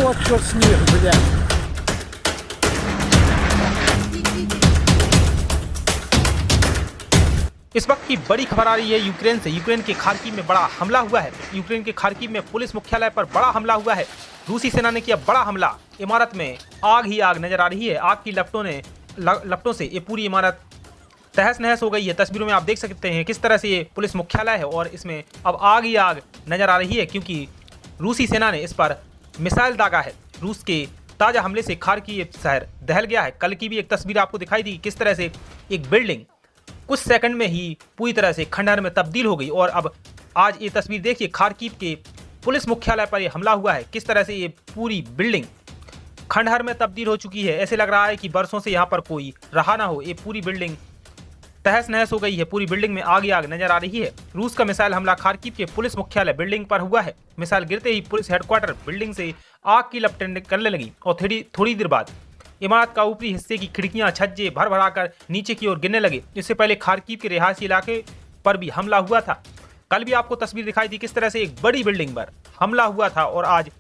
Вот черт с ним, блядь. इस वक्त की बड़ी खबर आ रही है यूक्रेन से। यूक्रेन के खार्किव में बड़ा हमला हुआ है। यूक्रेन के खार्किव में पुलिस मुख्यालय पर बड़ा हमला हुआ है। रूसी सेना ने किया बड़ा हमला। इमारत में आग ही आग नजर आ रही है। आग की लपटों से ये पूरी इमारत तहस नहस हो गई है। तस्वीरों में आप देख सकते हैं किस तरह से ये पुलिस मुख्यालय है और इसमें अब आग ही आग नजर आ रही है, क्योंकि रूसी सेना ने इस पर मिसाइल दागा है। रूस के ताज़ा हमले से खार्किव शहर दहल गया है। कल की भी एक तस्वीर आपको दिखाई दी किस तरह से एक बिल्डिंग कुछ सेकंड में ही पूरी तरह से खंडहर में तब्दील हो गई। और अब आज ये तस्वीर देखिए, खार्किव के पुलिस मुख्यालय पर यह हमला हुआ है। किस तरह से ये पूरी बिल्डिंग खंडहर में तब्दील हो चुकी है। ऐसे लग रहा है कि बरसों से यहाँ पर कोई रहा ना हो। ये पूरी बिल्डिंग तहस नहस हो गई है। पूरी बिल्डिंग में आग ही आग नजर आ रही है। रूस का मिसाइल हमला खार्किव के पुलिस मुख्यालय बिल्डिंग पर हुआ है। मिसाइल गिरते ही पुलिस हेडक्वार्टर बिल्डिंग से आग की लपटें निकलने लगी और थोड़ी देर बाद इमारत का ऊपरी हिस्से की खिड़कियां छज्जे भर भराकर नीचे की ओर गिरने लगे। इससे पहले खार्किव के रिहायशी इलाके पर भी हमला हुआ था। कल भी आपको तस्वीर दिखाई दी किस तरह से एक बड़ी बिल्डिंग पर हमला हुआ था और आज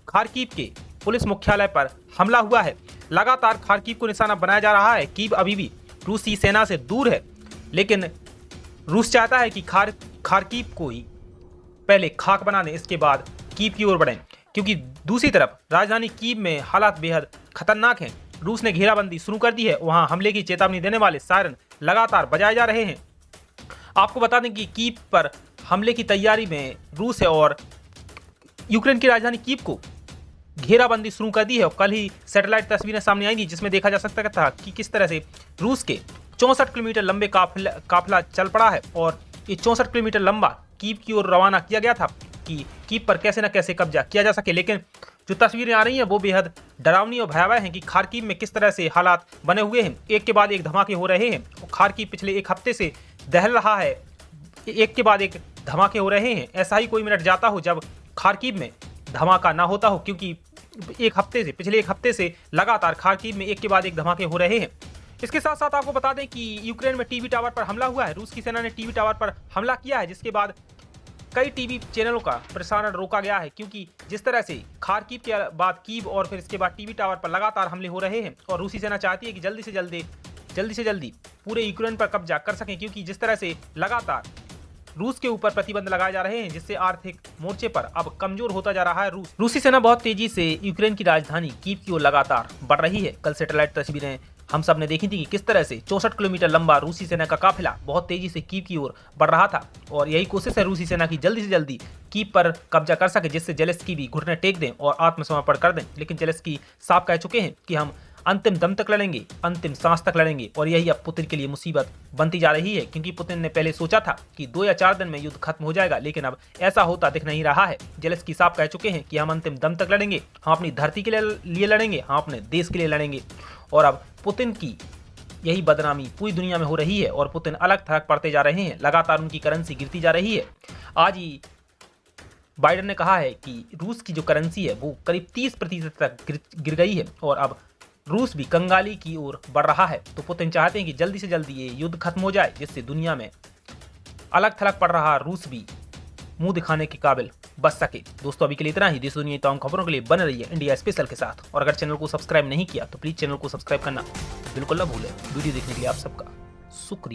खार्किव के पुलिस मुख्यालय पर हमला हुआ है। लगातार खार्किव को निशाना बनाया जा रहा है। कीव अभी भी रूसी सेना से दूर है, लेकिन रूस चाहता है कि खार्किव को ही पहले खाक बना दें, इसके बाद कीव की ओर बढ़ें, क्योंकि दूसरी तरफ राजधानी कीव में हालात बेहद खतरनाक हैं। रूस ने घेराबंदी शुरू कर दी है। वहां हमले की चेतावनी देने वाले सायरन लगातार बजाए जा रहे हैं। आपको बता दें कि कीव पर हमले की तैयारी में रूस है और यूक्रेन की राजधानी कीव को घेराबंदी शुरू कर दी है। और कल ही सैटेलाइट तस्वीरें सामने आई थी जिसमें देखा जा सकता था कि किस तरह से रूस के 64 किलोमीटर लंबे काफिला चल पड़ा है और ये 64 किलोमीटर लंबा कीव की ओर रवाना किया गया था कि कीव पर कैसे न कैसे कब्जा किया जा सके। लेकिन जो तस्वीरें आ रही हैं वो बेहद डरावनी और भयावह हैं कि खार्किव में किस तरह से हालात बने हुए हैं। एक के बाद एक धमाके हो रहे हैं और खार्किव पिछले एक हफ्ते से दहल रहा है। एक के बाद एक धमाके हो रहे हैं। ऐसा ही कोई मिनट जाता हो जब खार्किव में धमाका ना होता हो, क्योंकि पिछले एक हफ्ते से लगातार खार्किव में एक के बाद एक धमाके हो रहे हैं। इसके साथ साथ आपको बता दें कि यूक्रेन में टीवी टावर पर हमला हुआ है। रूस की सेना ने टीवी टावर पर हमला किया है, जिसके बाद कई टीवी चैनलों का प्रसारण रोका गया है, क्योंकि जिस तरह से खार्किव के बाद कीव और फिर इसके बाद टीवी टावर पर लगातार हमले हो रहे हैं और रूसी सेना चाहती है कि जल्दी से जल्दी पूरे यूक्रेन पर कब्जा कर सकें, क्योंकि जिस तरह से लगातार रूस के ऊपर प्रतिबंध लगाए जा रहे हैं, जिससे आर्थिक मोर्चे पर अब कमजोर होता जा रहा है रूस। रूसी सेना बहुत तेजी से यूक्रेन की राजधानी कीव की ओर लगातार बढ़ रही है। कल सैटेलाइट तस्वीरें हम सब ने देखी थी कि किस तरह से 64 किलोमीटर लंबा रूसी सेना का काफिला बहुत तेजी से कीव की ओर बढ़ रहा था और यही कोशिश है रूसी सेना की जल्दी से जल्दी कीव पर कब्जा कर सके, जिससे जेलेंस्की भी घुटने टेक दें और आत्मसमर्पण कर दें। लेकिन जेलेंस्की साफ कह चुके हैं कि हम अंतिम दम तक लड़ेंगे, अंतिम सांस तक लड़ेंगे। और यही अब पुतिन के लिए मुसीबत बनती जा रही है, क्योंकि पुतिन ने पहले सोचा था कि 2 या 4 दिन में युद्ध खत्म हो जाएगा, लेकिन अब ऐसा होता दिख नहीं रहा है। जेलेंस्की साफ कह चुके हैं कि हम अंतिम दम तक लड़ेंगे, हम अपनी धरती के लिए लड़ेंगे, हम अपने देश के लिए लड़ेंगे। और अब पुतिन की यही बदनामी पूरी दुनिया में हो रही है और पुतिन अलग थलग पड़ते जा रहे हैं। लगातार उनकी करेंसी गिरती जा रही है। आज ही बाइडेन ने कहा है कि रूस की जो करेंसी है वो करीब 30% तक गिर गई है और अब रूस भी कंगाली की ओर बढ़ रहा है। तो पुतिन चाहते हैं कि जल्दी से जल्दी ये युद्ध खत्म हो जाए, जिससे दुनिया में अलग थलग पड़ रहा रूस भी मुंह दिखाने के काबिल बच सके। दोस्तों, अभी के लिए इतना ही। देश दुनिया तमाम खबरों के लिए बने रहिए इंडिया स्पेशल के साथ। और अगर चैनल को सब्सक्राइब नहीं किया तो प्लीज चैनल को सब्सक्राइब करना बिल्कुल ना भूलें। वीडियो देखने के लिए आप सबका शुक्रिया।